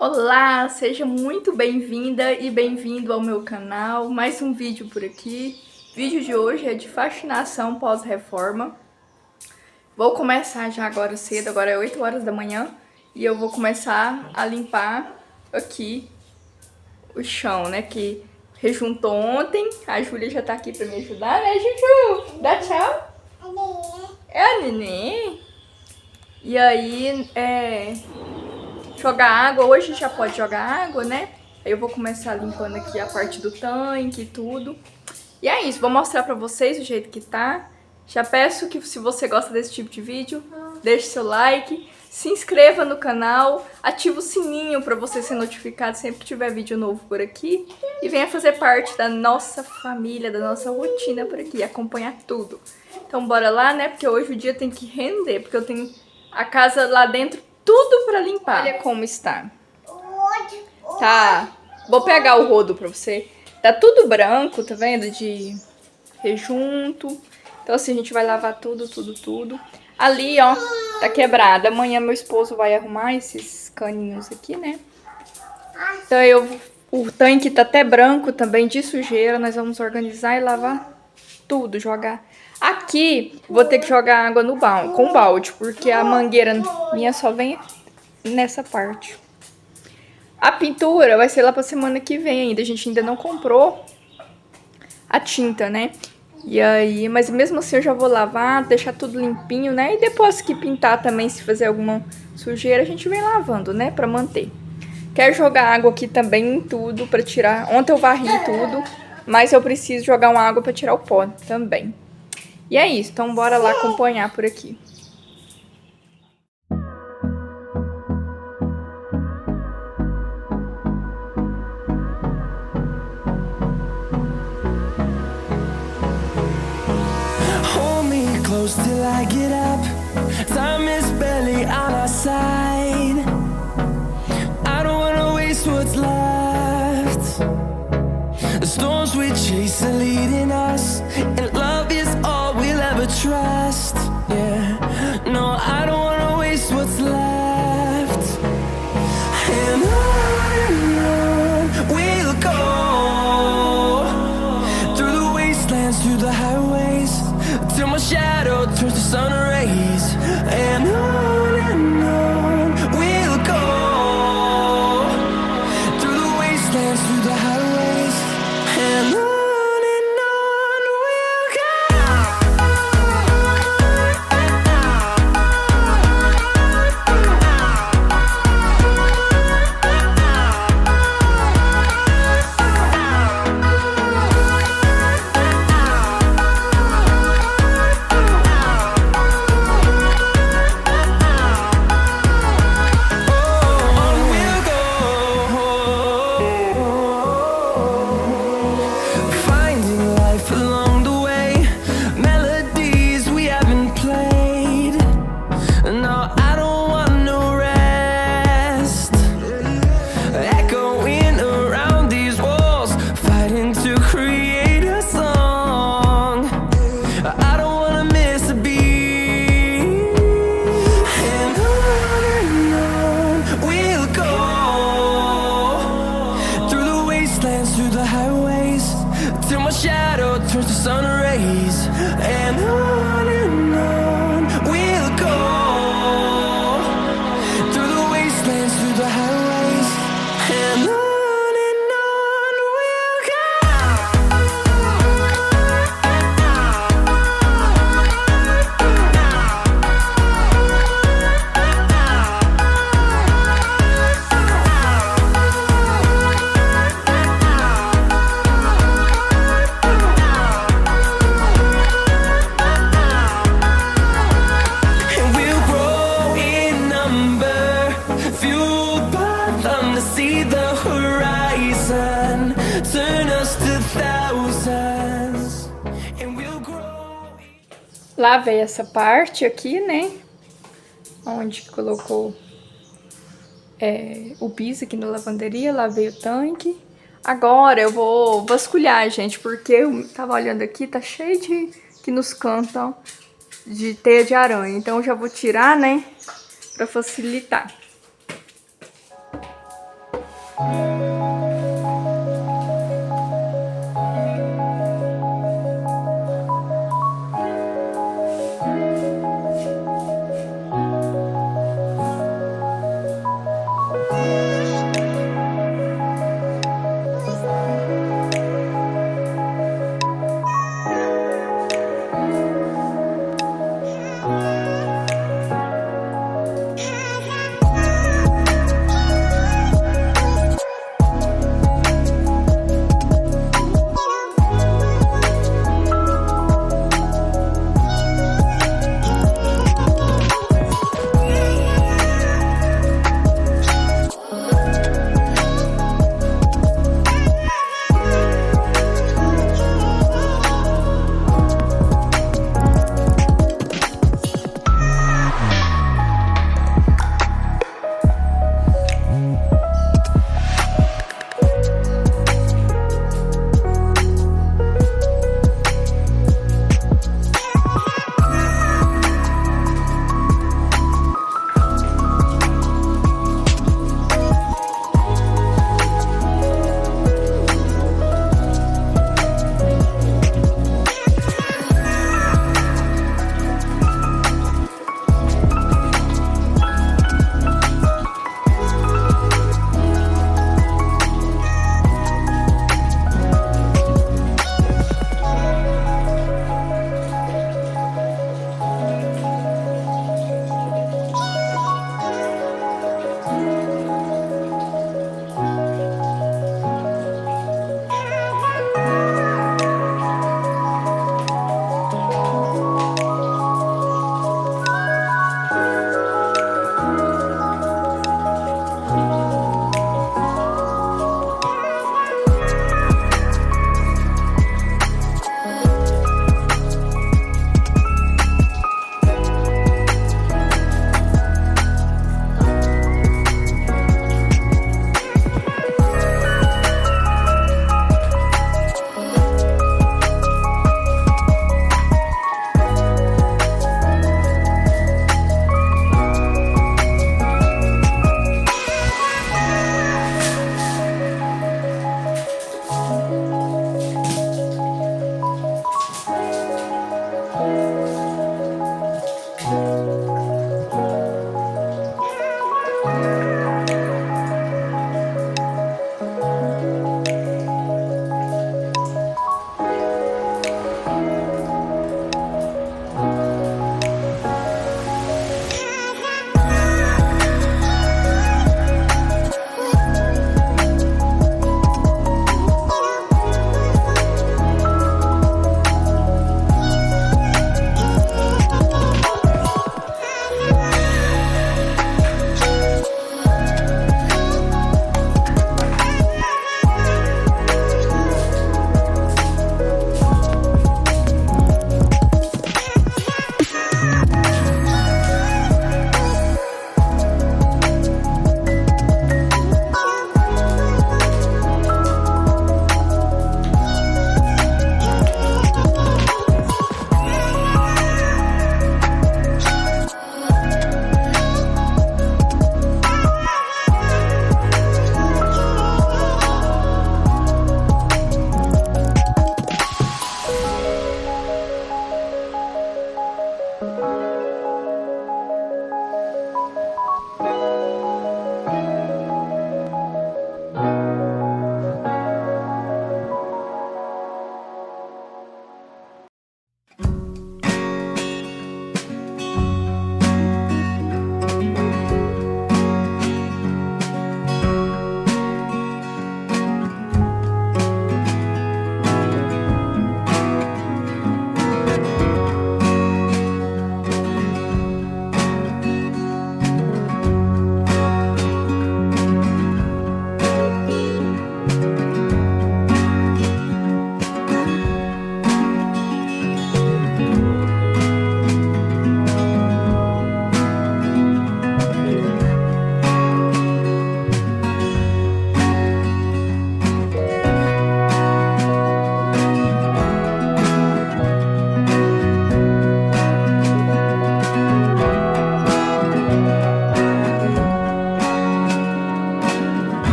Olá, seja muito bem-vinda e bem-vindo ao meu canal. Mais um vídeo por aqui. O vídeo de hoje é de faxinação pós-reforma. Vou começar já agora cedo, agora é 8 horas da manhã. E eu vou começar a limpar aqui o chão, né? Que rejuntou ontem. A Júlia já tá aqui pra me ajudar, né, Juju? Dá tchau. É a neném. E aí, jogar água, hoje já pode jogar água, né? Aí eu vou começar limpando aqui a parte do tanque e tudo. E é isso, vou mostrar pra vocês o jeito que tá. Já peço que se você gosta desse tipo de vídeo, deixe seu like, se inscreva no canal, ativa o sininho pra você ser notificado sempre que tiver vídeo novo por aqui. E venha fazer parte da nossa família, da nossa rotina por aqui, acompanhar tudo. Então bora lá, né? Porque hoje o dia tem que render, porque eu tenho a casa lá dentro tudo pra limpar. Olha como está. Tá. Vou pegar o rodo pra você. Tá tudo branco, tá vendo? De rejunto. Então assim, a gente vai lavar tudo. Ali, ó, tá quebrado. Amanhã meu esposo vai arrumar esses caninhos aqui, né? Então o tanque tá até branco também de sujeira. Nós vamos organizar e lavar tudo, jogar. Aqui, vou ter que jogar água no balde, com balde, porque a mangueira minha só vem nessa parte. A pintura vai ser lá pra semana que vem ainda. A gente ainda não comprou a tinta, né? E aí, mas mesmo assim eu já vou lavar, deixar tudo limpinho, né? E depois que pintar também, se fazer alguma sujeira, a gente vem lavando, né? Pra manter. Quero jogar água aqui também em tudo pra tirar. Ontem eu varri tudo, mas eu preciso jogar uma água pra tirar o pó também. E é isso, então bora lá acompanhar por aqui. Till I get up, time is barely on our side. I don't wanna waste what's left. The storms we chase are leading us, and love is all we'll ever trust. Yeah, no, I don't wanna waste what's left. And on we'll go, through the wastelands, through the highways, till my shadow turns to sun rays. And on we'll go, through the wastelands, through the highways. And on we'll go. Through the highways, till my shadow turns to sun rays. And on we'll go, through the wastelands, through the highways. And on we'll go. See the horizon, turn us to thousands, and we'll grow. Lavei essa parte aqui, né? Onde colocou o piso aqui na lavanderia, lavei o tanque. Agora eu vou vasculhar, gente, porque eu tava olhando aqui, tá cheio de aqui nos cantos, ó, de teia de aranha. Então eu já vou tirar, né? Pra facilitar.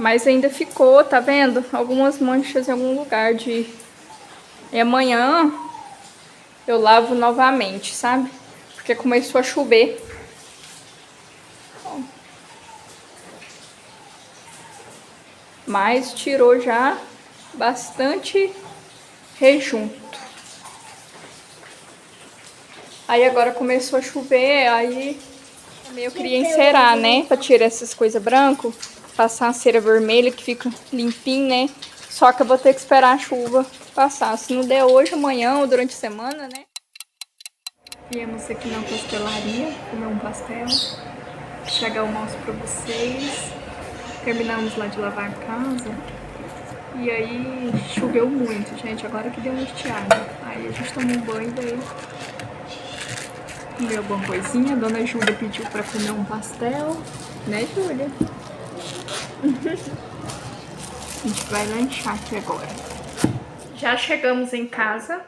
Mas ainda ficou, tá vendo? Algumas manchas em algum lugar de... E amanhã eu lavo novamente, sabe? Porque começou a chover. Mas tirou já bastante rejunto. Aí agora começou a chover, aí também eu queria encerar, né? Pra tirar essas coisas brancas, passar a cera vermelha que fica limpinho, né? Só que eu vou ter que esperar a chuva passar. Se não der hoje, amanhã ou durante a semana, né? Viemos aqui na pastelaria comer um pastel. Chegar o almoço pra vocês. Terminamos lá de lavar a casa. E aí choveu muito, gente. Agora que deu uma estiada. Aí a gente tomou um banho daí. Comeu alguma coisinha. A dona Júlia pediu pra comer um pastel. Né, Júlia? A gente vai lanchar aqui agora. Já chegamos em casa.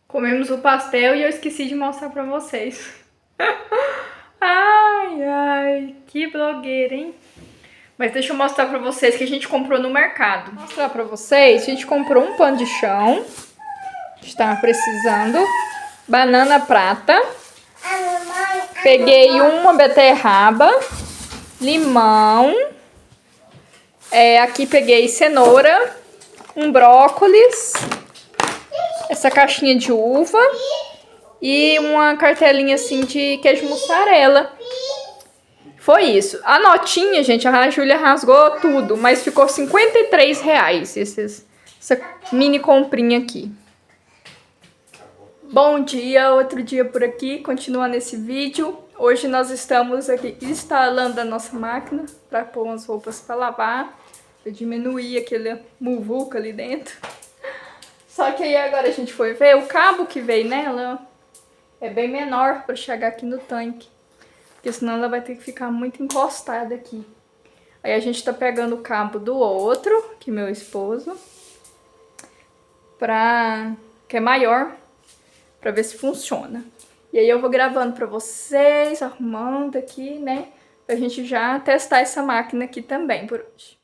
Comemos o pastel e eu esqueci de mostrar pra vocês. Ai, ai, que blogueira, hein? Mas deixa eu mostrar pra vocês que a gente comprou no mercado. Vou mostrar pra vocês, a gente comprou um pano de chão. Está precisando. Banana prata. Peguei uma beterraba. Limão. Aqui peguei cenoura. Um brócolis. Essa caixinha de uva. E uma cartelinha assim de queijo mussarela. Foi isso. A notinha, gente, a Júlia rasgou tudo, mas ficou R$53 essa mini comprinha aqui. Bom dia, outro dia por aqui, continuando esse vídeo. Hoje nós estamos aqui instalando a nossa máquina para pôr umas roupas para lavar, para diminuir aquele muvuca ali dentro. Só que aí agora a gente foi ver o cabo que veio nela, é bem menor para chegar aqui no tanque. Porque senão ela vai ter que ficar muito encostada aqui. Aí a gente tá pegando o cabo do outro, que meu esposo, que é maior, pra ver se funciona. E aí eu vou gravando pra vocês, arrumando aqui, né? Pra gente já testar essa máquina aqui também por hoje.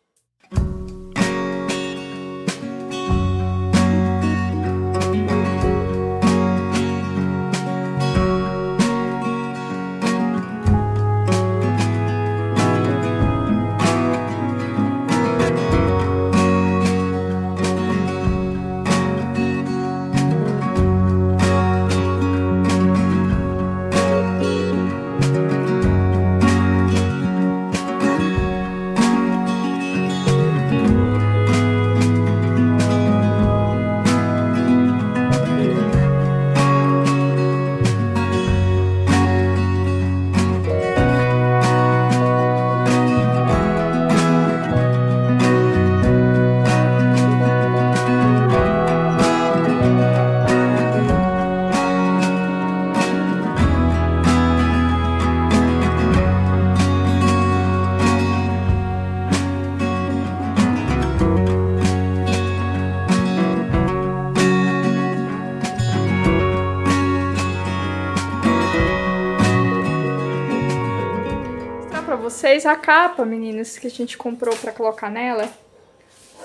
Vocês a capa, meninas, que a gente comprou pra colocar nela.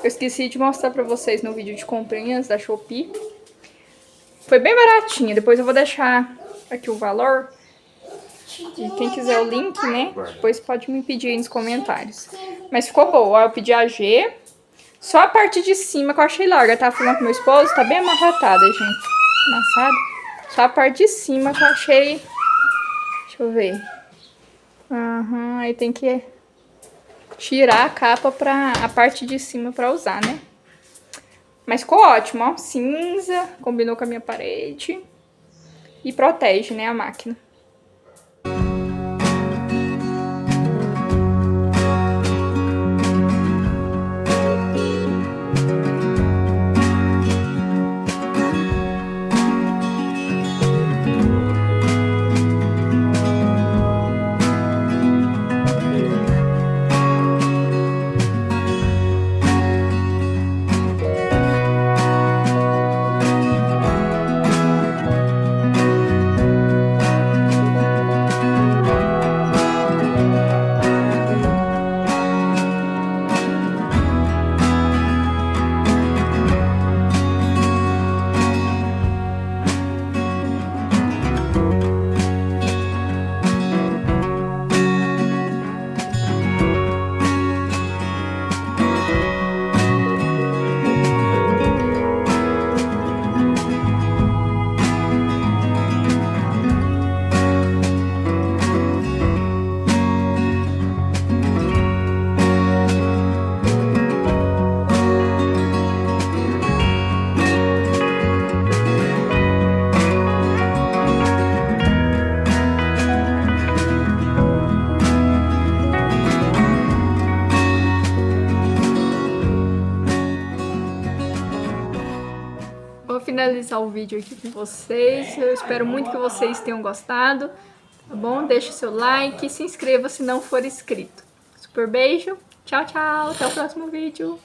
Eu esqueci de mostrar pra vocês no vídeo de comprinhas da Shopee. Foi bem baratinha, depois eu vou deixar aqui o valor. E quem quiser o link, né, depois pode me pedir aí nos comentários. Mas ficou boa, ó, eu pedi a G. Só a parte de cima que eu achei larga, eu tava falando com meu esposo, tá bem amarrotada, gente. Amassada. Só a parte de cima que eu achei... Deixa eu ver... aí tem que tirar a capa pra a parte de cima pra usar, né? Mas ficou ótimo, ó. Cinza, combinou com a minha parede. E protege, né, a máquina. Vou finalizar o vídeo aqui com vocês. Eu espero muito que vocês tenham gostado, tá bom? Deixe seu like e se inscreva se não for inscrito. Super beijo, tchau, tchau, até o próximo vídeo.